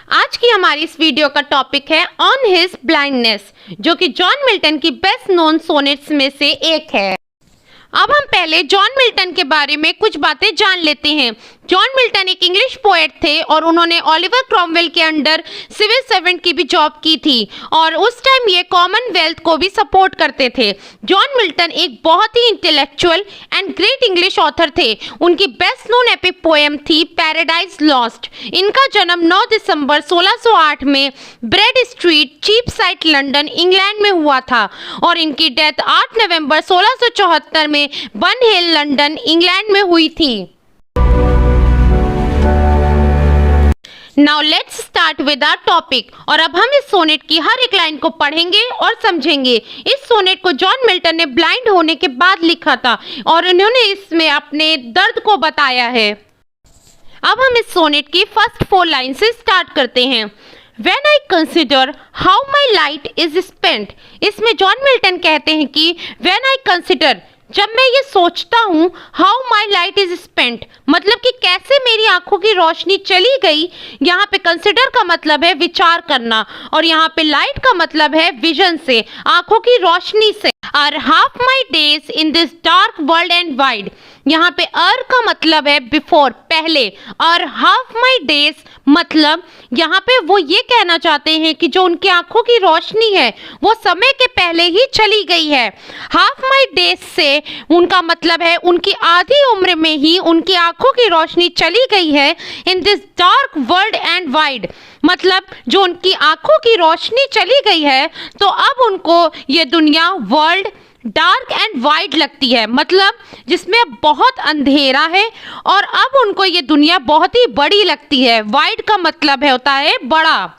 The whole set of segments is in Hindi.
आज की हमारी इस वीडियो का टॉपिक है ऑन हिज ब्लाइंडनेस, जो कि जॉन मिल्टन की बेस्ट नोन सोनेट्स में से एक है। अब हम पहले जॉन मिल्टन के बारे में कुछ बातें जान लेते हैं। जॉन मिल्टन एक इंग्लिश पोएट थे और उन्होंने ओलिवर क्रॉमवेल के अंडर सिविल सर्वेंट की भी जॉब की थी और उस टाइम ये कॉमनवेल्थ को भी सपोर्ट करते थे। जॉन मिल्टन एक बहुत ही intellectual and great English author थे। उनकी बेस्ट नोन एपिक पोएम थी पैराडाइज लॉस्ट। इनका जन्म 9 दिसंबर 1608 में Bread Street, Cheapside, London, England में हुआ था और इनकी डेथ 8 नवंबर 1674 में बन हिल, लंदन, इंग्लैंड में हुई थी। Now let's start with our topic. और अब हम इस सोनेट की हर एक लाइन को पढ़ेंगे और समझेंगे। इस सोनेट को जॉन मिल्टन ने ब्लाइंड होने के बाद लिखा था और उन्होंने इसमें अपने दर्द को बताया है। अब हम इस सोनेट की फर्स्ट 4 लाइन से स्टार्ट करते हैं। When I consider how my light is spent, इसमें जॉन मिल्टन कहते हैं कि when I consider, जब मैं ये सोचता हूँ, how my light is spent, मतलब कि कैसे मेरी आंखों की रोशनी चली गई। यहाँ पे कंसिडर का मतलब है विचार करना और यहाँ पे लाइट का मतलब है विजन से, आंखों की रोशनी से। और half my days in this dark world and wide, यहाँ पे अर का मतलब है बिफोर, पहले, और हाफ माई डेज मतलब यहाँ पे वो ये कहना चाहते हैं कि जो उनकी आंखों की रोशनी है वो समय के पहले ही चली गई है। हाफ माई डेज से उनका मतलब है उनकी आधी उम्र में ही उनकी आंखों की रोशनी चली गई है। In this dark world and wide मतलब जो उनकी आंखों की रोशनी चली गई है तो अब उनको ये दुनिया वर्ल्ड डार्क एंड वाइड लगती है, मतलब जिसमें बहुत अंधेरा है और अब उनको ये दुनिया बहुत ही बड़ी लगती है। वाइड का मतलब है होता है बड़ा।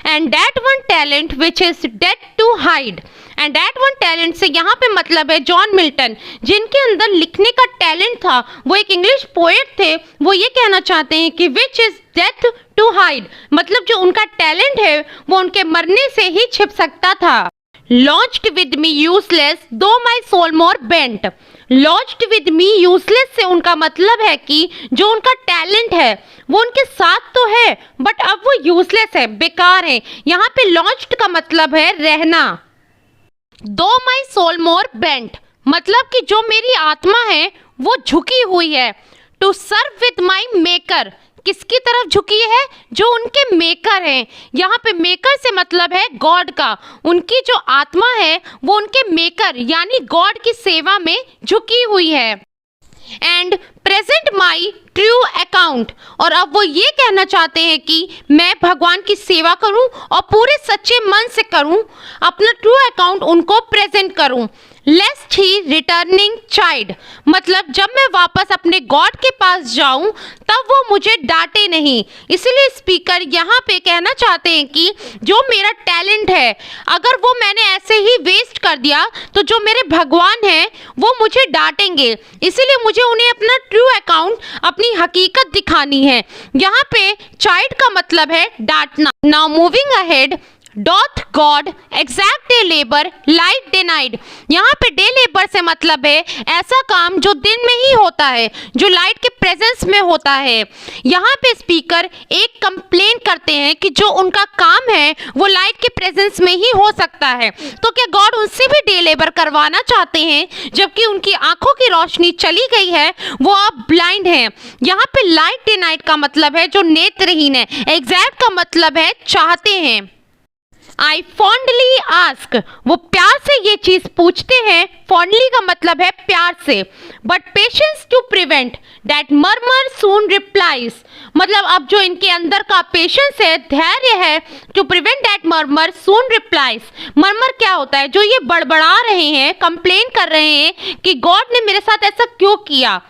And that one talent which is dead to hide, and that one talent से यहाँ पे मतलब है जॉन मिल्टन, जिनके अंदर लिखने का टैलेंट था, वो एक इंग्लिश पोएट थे। वो ये कहना चाहते हैं कि which is death to hide, मतलब जो उनका टैलेंट है वो उनके मरने से ही छिप सकता था। Lodged with me useless, though my soul more bent. Lodged with me useless से उनका मतलब है कि जो उनका टैलेंट है वो उनके साथ तो है बट अब वो यूजलेस है, बेकार है। यहाँ पे lodged का मतलब है रहना। Though my soul more bent मतलब कि जो मेरी आत्मा है वो झुकी हुई है। To serve with my maker, किसकी तरफ झुकी है? जो उनके मेकर हैं। यहाँ पे मेकर से मतलब है गॉड का। उनकी जो आत्मा है वो उनके मेकर यानी गॉड की सेवा में झुकी हुई है। And present my true account, और अब वो ये कहना चाहते हैं कि मैं भगवान की सेवा करूं और पूरे सच्चे मन से करूं, अपना ट्रू अकाउंट उनको प्रेजेंट करूं। लेस्ट ही रिटर्निंग चाइल्ड मतलब जब मैं वापस अपने गॉड के पास जाऊं तब वो मुझे डांटे नहीं। इसलिए स्पीकर यहाँ पे कहना चाहते हैं कि जो मेरा टैलेंट है अगर वो मैंने ऐसे ही वेस्ट कर दिया तो जो मेरे भगवान हैं वो मुझे डांटेंगे, इसलिए मुझे उन्हें अपना ट्रू अकाउंट, अपनी हकीकत दिखानी है। यहाँ पे चाइल्ड का मतलब है डांटना। Now moving ahead, doth God exact day labour light denied, यहाँ पे डे लेबर से मतलब है ऐसा काम जो दिन में ही होता है, जो लाइट के प्रेजेंस में होता है। यहाँ पे स्पीकर एक कंप्लेन करते हैं कि जो उनका काम है वो लाइट के प्रेजेंस में ही हो सकता है, तो क्या गॉड उनसे भी डे लेबर करवाना चाहते हैं जबकि उनकी आंखों की रोशनी चली गई है, वो अब ब्लाइंड हैं। यहाँ पे लाइट डे नाइट का मतलब है जो नेत्रहीन है। एग्जैक्ट का मतलब है चाहते हैं। आई फॉन्डली आस्क, वो प्यार से ये चीज पूछते हैं। फॉन्डली का मतलब है प्यार से। But patience to prevent that murmur soon replies, मतलब अब जो इनके अंदर का पेशेंस है, धैर्य है, to prevent that murmur soon replies. Murmur क्या होता है? जो ये बड़बड़ा रहे हैं, कंप्लेन कर रहे हैं कि गॉड ने मेरे साथ ऐसा क्यों किया,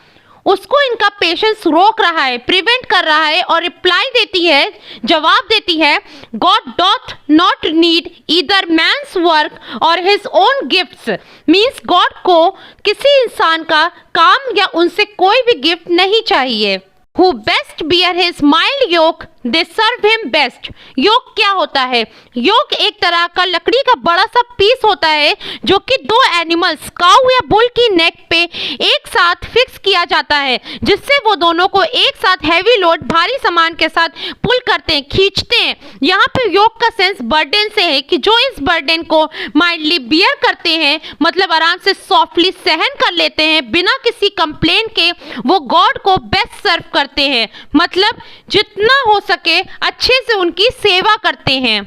उसको इनका पेशेंस रोक रहा है, प्रिवेंट कर रहा है और रिप्लाई देती है, जवाब देती है, God doth not need either man's work और his own gifts, means God को किसी इंसान का काम या उनसे कोई भी गिफ्ट नहीं चाहिए। Who best bear his mild yoke they serve him best। योग क्या होता है? योग एक तरह का लकड़ी का बड़ा सा पीस होता है जो कि दो एनिमल्स काऊ या बुल की नेक पे एक साथ फिक्स किया जाता है, जिससे वो दोनों को एक साथ हैवी लोड भारी सामान के साथ पुल करते हैं, खींचते हैं। यहाँ पे योग का सेंस बर्डन से है कि जो इस बर्डन को माइल्डली बियर करते हैं, मतलब आराम से सॉफ्टली सहन कर लेते हैं बिना किसी कंप्लेन के, वो गॉड को बेस्ट सर्व करते हैं, मतलब जितना हो सके अच्छे से उनकी सेवा करते हैं।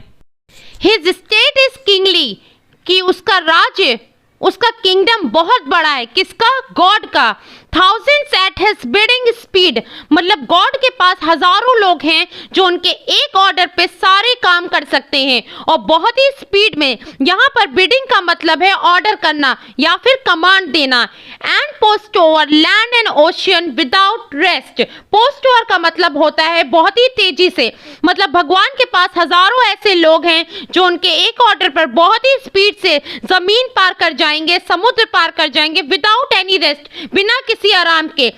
हिज स्टेट इज किंगली, कि उसका राज्य, उसका किंगडम बहुत बड़ा है। किसका? गॉड का। Thousands at his bidding speed, मतलब गॉड के पास हजारों लोग हैं जो उनके एक ऑर्डर पे सारे काम कर सकते हैं और बहुत ही स्पीड में। यहाँ पर बिडिंग का मतलब है ऑर्डर करना या फिर कमांड देना। And post over land and ocean without rest. Post over का मतलब होता है बहुत ही तेजी से, मतलब भगवान के पास हजारों ऐसे लोग हैं जो उनके एक ऑर्डर पर बहुत ही स्पीड से जमीन पार कर जाएंगे, समुद्र पार कर जाएंगे विदाउट एनी रेस्ट, बिना किसी आराम के।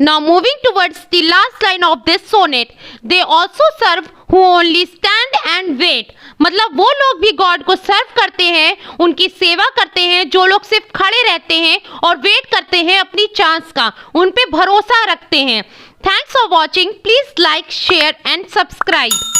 Now moving towards the last line of this sonnet, they also serve who only stand and wait। मतलब वो लोग भी गॉड को सर्व करते हैं, उनकी सेवा करते हैं जो लोग सिर्फ खड़े रहते हैं और वेट करते हैं अपनी चांस का, उन पे भरोसा रखते हैं। Thanks for watching. Please like, share and subscribe.